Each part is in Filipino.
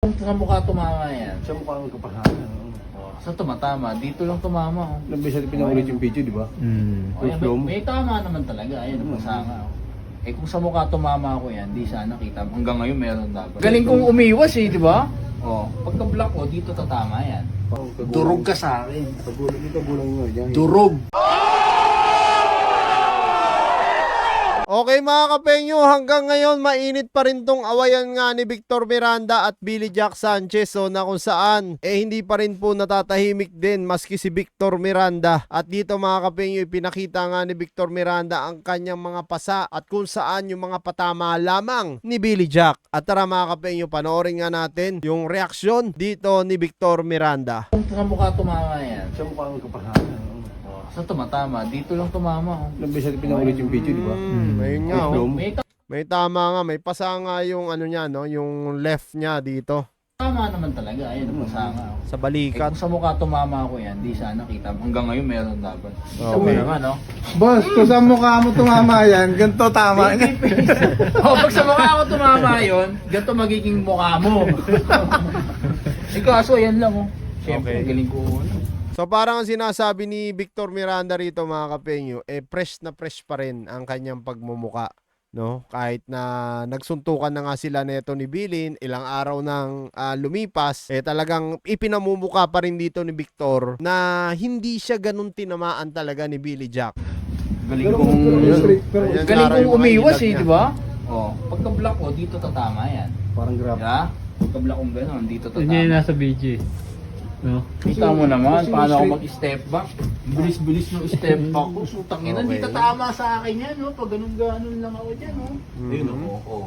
Sa mukha tumama yan. Sa mukha ng kapahanan. Saan tumatama? Dito lang tumama. Ilang beses natin pinaulit yung video, di ba? May tama naman talaga. Ayun, napasanga. Eh kung sa mukha tumama ako yan, di sana kita. Hanggang ngayon meron dapat. Galing kong umiwas eh, di ba? Pagka-block ko, dito tatama yan. Durog ka sa akin. Pagulang dito, gulang nyo. Durog! Okay mga kapenyo, hanggang ngayon mainit pa rin tong awayan nga ni Victor Miranda at Billy Jack Sanchez, so na kung saan hindi pa rin po natatahimik din maski si Victor Miranda. At dito mga kapenyo, ipinakita nga ni Victor Miranda ang kanyang mga pasa at kung saan yung mga patama lamang ni Billy Jack. At tara mga kapenyo, panoorin nga natin yung reaksyon dito ni Victor Miranda. Sa mukha tumama yan. Sa mukha ng kapahanan. Saan tumatama? Dito lang tumama. Ilang beses natin pinaulit yung video, di ba? Ayun nga, May may tama nga, may pasa nga yung ano niya, no, yung left niya dito tama naman talaga. Ayun, napasanga. sa Eh balikat. kung sa mukha tumama ako yan, di sana kita. Hanggang ngayon meron dapat. Okay. Naman, no? Boss, kung sa mukha mo tumama yan, ganito tama niya. Pag sa mukha ako tumama yun, ganito magiging mukha mo. Kaso yan lang, Siyempre, Okay. galing ko. So parang ang sinasabi ni Victor Miranda rito mga kapenyo, fresh na fresh pa rin ang kanyang pagmumuka, no? Kahit na nagsuntukan na nga sila neto ni Bilin, ilang araw nang lumipas, talagang ipinamumuka pa rin dito ni Victor na hindi siya ganun tinamaan talaga ni Billy Jack. Galing Pero kong... Ayan, Galing Tara, kong yung mga umiwas ilag eh, niya. di ba? Pagka-block ko, dito tatama yan. Parang grab. Diba? Pagka-block kong gano'n, dito Yun yung tatama. nasa BG. No? Kita mo naman, kasi paano ako straight- mag-step back. Bilis-bilis ng step back ko. Sutang ina, hindi Okay. tatama sa akin yan, no? Pag ganun-ganun lang ako dyan, no? Ayun, Mhm. oo.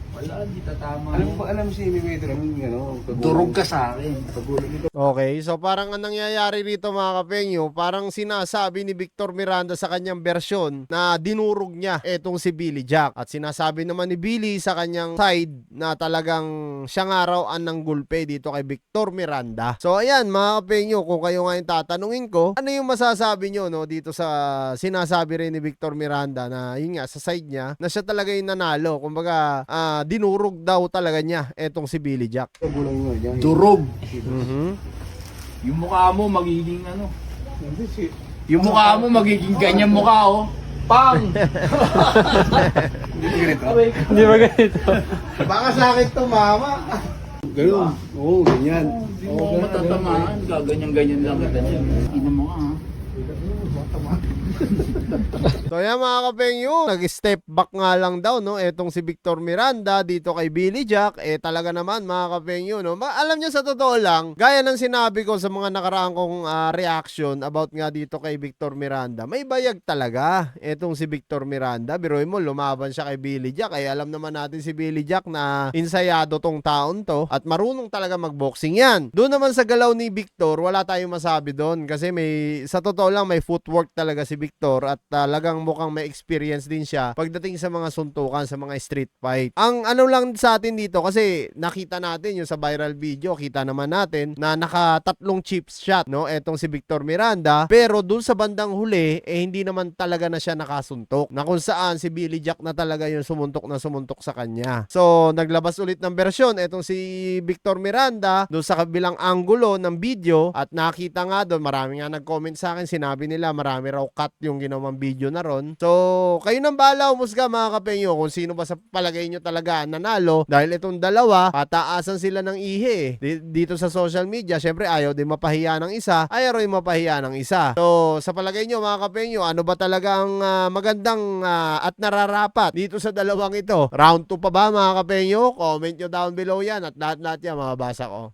Wala, hindi tatama. Alam mo si Mimi Pedro, ano? Durog ka sa akin. Pagulang dito. Okay, so parang ang nangyayari rito mga kapenyo, parang sinasabi ni Victor Miranda sa kanyang bersyon na dinurog niya etong si Billy Jack. At sinasabi naman ni Billy sa kanyang side na talagang siya nga raw ang nanggulpe dito kay Victor Miranda. So ayan mga kapenyo, kung kayo nga yung tatanungin ko, ano yung masasabi nyo no, dito sa sinasabi rin ni Victor Miranda na yun nga sa side niya na siya talaga yung nanalo. Kumbaga dinurog daw talaga niya etong si Billy Jack. Pagulang nyo. Durog. Mhm. Yung mukha mo magiging ano? Yung mukha mo magiging ganyan mukha, Pang! Hindi ba ganito? Baka sa akin tumama. Ganun. Oo, ganyan. Hindi mo matatamaan. Gaganyan-ganyan lang kita niya. Ina mo ka, So yan mga kapengyo, nag-step back nga lang daw no, etong si Victor Miranda dito kay Billy Jack, talaga naman mga kapengyo no. Alam niyo sa totoo lang, gaya ng sinabi ko sa mga nakaraang kong reaction about nga dito kay Victor Miranda, may bayag talaga etong si Victor Miranda. Biruin mo, lumaban siya kay Billy Jack, alam naman natin si Billy Jack na insayado tong taon to at marunong talaga magboxing yan. Doon naman sa galaw ni Victor, wala tayong masabi doon kasi may, sa totoo lang, may footwork talaga si Victor at talagang mukhang may experience din siya pagdating sa mga suntukan, sa mga street fight. Ang ano lang sa atin dito, kasi nakita natin yung sa viral video, kita naman natin na nakatatlong chip shot, no? Etong si Victor Miranda, pero dun sa bandang huli, hindi naman talaga na siya nakasuntok. Na kung saan si Billy Jack na talaga yung sumuntok na sumuntok sa kanya. So, naglabas ulit ng bersyon, etong si Victor Miranda, dun sa kabilang anggulo ng video, at nakita nga doon, marami nga nag-comment sa akin, sinabi nila marami raw cut yung ginawang video na ron. So, kayo nang bahala umusga mga kapenyo kung sino ba sa palagay nyo talaga nanalo, dahil itong dalawa, pataasan sila ng ihe dito sa social media. Syempre, ayaw din mapahiya ng isa, ayaw rin mapahiya ng isa. So, sa palagay nyo mga kapenyo, ano ba talagang magandang at nararapat dito sa dalawang ito? Round 2 pa ba mga kapenyo? Comment nyo down below yan at lahat-lahat yan mababasa ko.